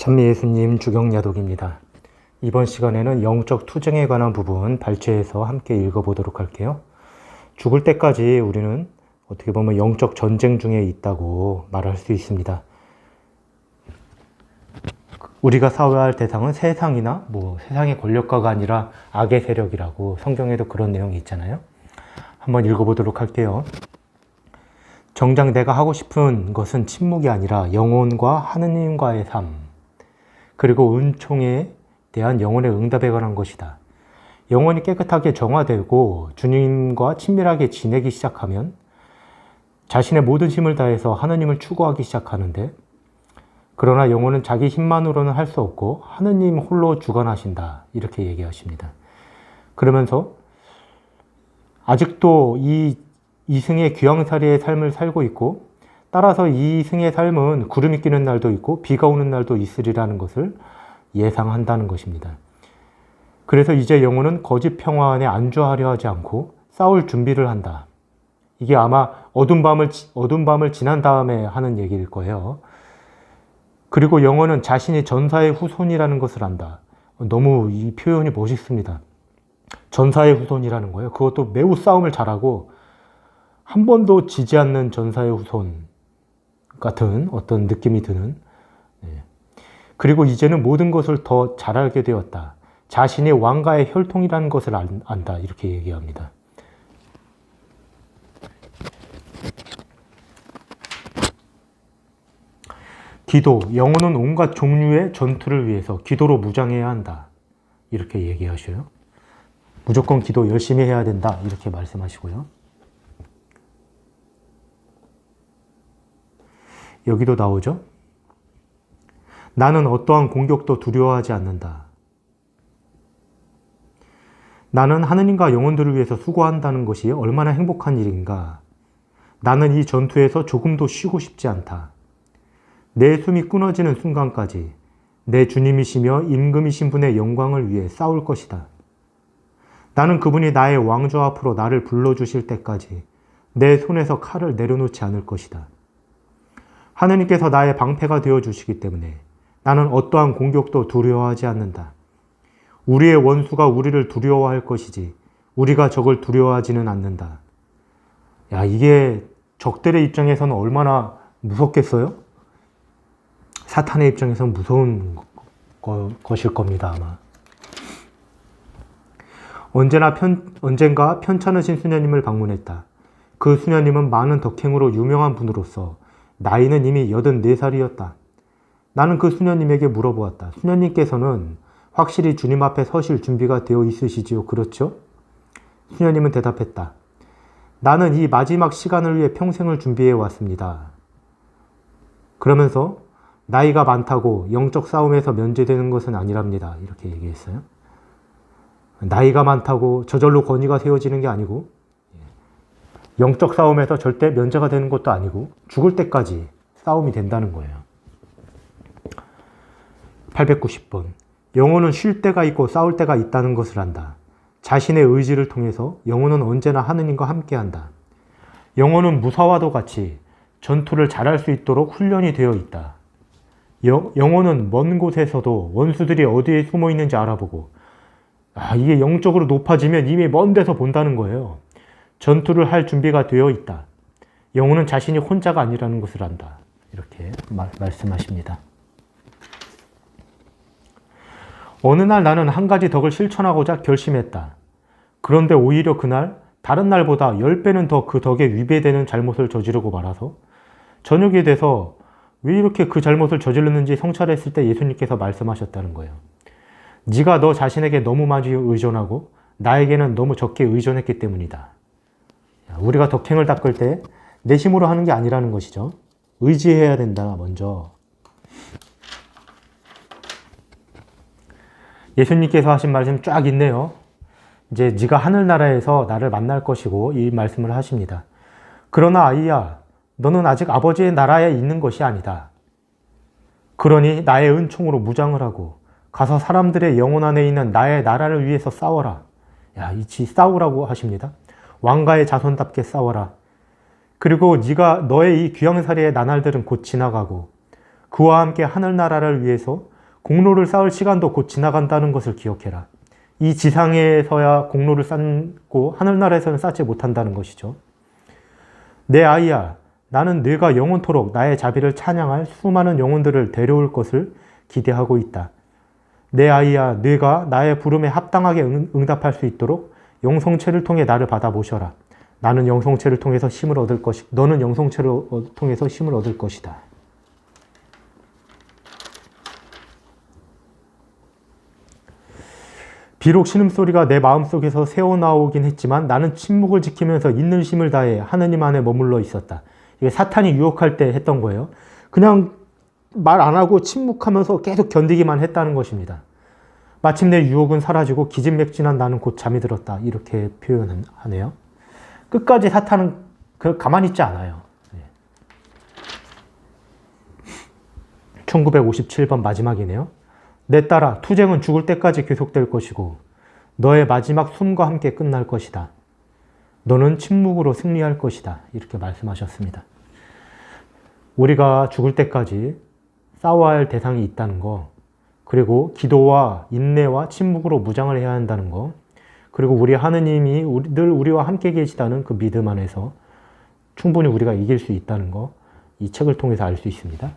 찬미예수님 주경야독입니다. 이번 시간에는 영적 투쟁에 관한 부분 발췌해서 함께 읽어보도록 할게요. 죽을 때까지 우리는 어떻게 보면 영적 전쟁 중에 있다고 말할 수 있습니다. 우리가 싸워야 할 대상은 세상이나 세상의 권력가가 아니라 악의 세력이라고 성경에도 그런 내용이 있잖아요. 한번 읽어보도록 할게요. 정작 내가 하고 싶은 것은 침묵이 아니라 영혼과 하느님과의 삶, 그리고 은총에 대한 영혼의 응답에 관한 것이다. 영혼이 깨끗하게 정화되고 주님과 친밀하게 지내기 시작하면 자신의 모든 힘을 다해서 하느님을 추구하기 시작하는데, 그러나 영혼은 자기 힘만으로는 할 수 없고 하느님 홀로 주관하신다, 이렇게 얘기하십니다. 그러면서 아직도 이 이승의 귀양살이의 삶을 살고 있고, 따라서 이 이승의 삶은 구름이 끼는 날도 있고 비가 오는 날도 있으리라는 것을 예상한다는 것입니다. 그래서 이제 영혼은 거짓 평화 안에 안주하려 하지 않고 싸울 준비를 한다. 이게 아마 어두운 밤을 지난 다음에 하는 얘기일 거예요. 그리고 영혼은 자신이 전사의 후손이라는 것을 안다. 너무 이 표현이 멋있습니다. 전사의 후손이라는 거예요. 그것도 매우 싸움을 잘하고 한 번도 지지 않는 전사의 후손 같은 어떤 느낌이 드는. 그리고 이제는 모든 것을 더 잘 알게 되었다. 자신이 왕가의 혈통이라는 것을 안다. 이렇게 얘기합니다. 기도, 영혼은 온갖 종류의 전투를 위해서 기도로 무장해야 한다. 이렇게 얘기하셔요. 무조건 기도 열심히 해야 된다. 이렇게 말씀하시고요. 여기도 나오죠. 나는 어떠한 공격도 두려워하지 않는다. 나는 하느님과 영혼들을 위해서 수고한다는 것이 얼마나 행복한 일인가. 나는 이 전투에서 조금도 쉬고 싶지 않다. 내 숨이 끊어지는 순간까지 내 주님이시며 임금이신 분의 영광을 위해 싸울 것이다. 나는 그분이 나의 왕좌 앞으로 나를 불러주실 때까지 내 손에서 칼을 내려놓지 않을 것이다. 하느님께서 나의 방패가 되어주시기 때문에 나는 어떠한 공격도 두려워하지 않는다. 우리의 원수가 우리를 두려워할 것이지 우리가 적을 두려워하지는 않는다. 야, 이게 적들의 입장에서는 얼마나 무섭겠어요? 사탄의 입장에서는 무서운 것일 겁니다, 아마. 언젠가 편찮으신 수녀님을 방문했다. 그 수녀님은 많은 덕행으로 유명한 분으로서 나이는 이미 84살이었다. 나는 그 수녀님에게 물어보았다. 수녀님께서는 확실히 주님 앞에 서실 준비가 되어 있으시지요? 그렇죠? 수녀님은 대답했다. 나는 이 마지막 시간을 위해 평생을 준비해 왔습니다. 그러면서 나이가 많다고 영적 싸움에서 면제되는 것은 아니랍니다. 이렇게 얘기했어요. 나이가 많다고 저절로 권위가 세워지는 게 아니고, 영적 싸움에서 절대 면제가 되는 것도 아니고 죽을 때까지 싸움이 된다는 거예요. 890번. 영혼은 쉴 때가 있고 싸울 때가 있다는 것을 안다. 자신의 의지를 통해서 영혼은 언제나 하느님과 함께한다. 영혼은 무사와도 같이 전투를 잘할 수 있도록 훈련이 되어 있다. 영혼은 먼 곳에서도 원수들이 어디에 숨어 있는지 알아보고, 이게 영적으로 높아지면 이미 먼 데서 본다는 거예요. 전투를 할 준비가 되어 있다. 영혼은 자신이 혼자가 아니라는 것을 안다. 이렇게 말씀하십니다. 어느 날 나는 한 가지 덕을 실천하고자 결심했다. 그런데 오히려 그날 다른 날보다 10배는 더 그 덕에 위배되는 잘못을 저지르고 말아서 저녁이 돼서 왜 이렇게 그 잘못을 저질렀는지 성찰했을 때 예수님께서 말씀하셨다는 거예요. 네가 너 자신에게 너무 많이 의존하고 나에게는 너무 적게 의존했기 때문이다. 우리가 덕행을 닦을 때 내 힘으로 하는 게 아니라는 것이죠. 의지해야 된다, 먼저. 예수님께서 하신 말씀 쫙 있네요. 이제 네가 하늘나라에서 나를 만날 것이고 이 말씀을 하십니다. 그러나 아이야, 너는 아직 아버지의 나라에 있는 것이 아니다. 그러니 나의 은총으로 무장을 하고 가서 사람들의 영혼 안에 있는 나의 나라를 위해서 싸워라. 이치 싸우라고 하십니다. 왕가의 자손답게 싸워라. 그리고 너의 이 귀양살이의 나날들은 곧 지나가고 그와 함께 하늘나라를 위해서 공로를 쌓을 시간도 곧 지나간다는 것을 기억해라. 이 지상에서야 공로를 쌓고 하늘나라에서는 쌓지 못한다는 것이죠. 내 아이야, 나는 네가 영원토록 나의 자비를 찬양할 수많은 영혼들을 데려올 것을 기대하고 있다. 내 아이야, 네가 나의 부름에 합당하게 응답할 수 있도록 영성체를 통해 나를 받아 모셔라. 나는 영성체를 통해서 힘을 얻을 것이다. 너는 영성체를 통해서 힘을 얻을 것이다. 비록 신음소리가 내 마음속에서 새어나오긴 했지만 나는 침묵을 지키면서 있는 힘을 다해 하느님 안에 머물러 있었다. 이게 사탄이 유혹할 때 했던 거예요. 그냥 말 안 하고 침묵하면서 계속 견디기만 했다는 것입니다. 마침내 유혹은 사라지고 기진맥진한 나는 곧 잠이 들었다. 이렇게 표현하네요. 끝까지 사탄은 가만히 있지 않아요. 1957번 마지막이네요. 내 딸아, 투쟁은 죽을 때까지 계속될 것이고 너의 마지막 숨과 함께 끝날 것이다. 너는 침묵으로 승리할 것이다. 이렇게 말씀하셨습니다. 우리가 죽을 때까지 싸워야 할 대상이 있다는 거, 그리고 기도와 인내와 침묵으로 무장을 해야 한다는 거, 그리고 우리 하느님이 늘 우리와 함께 계시다는 그 믿음 안에서 충분히 우리가 이길 수 있다는 거, 이 책을 통해서 알 수 있습니다.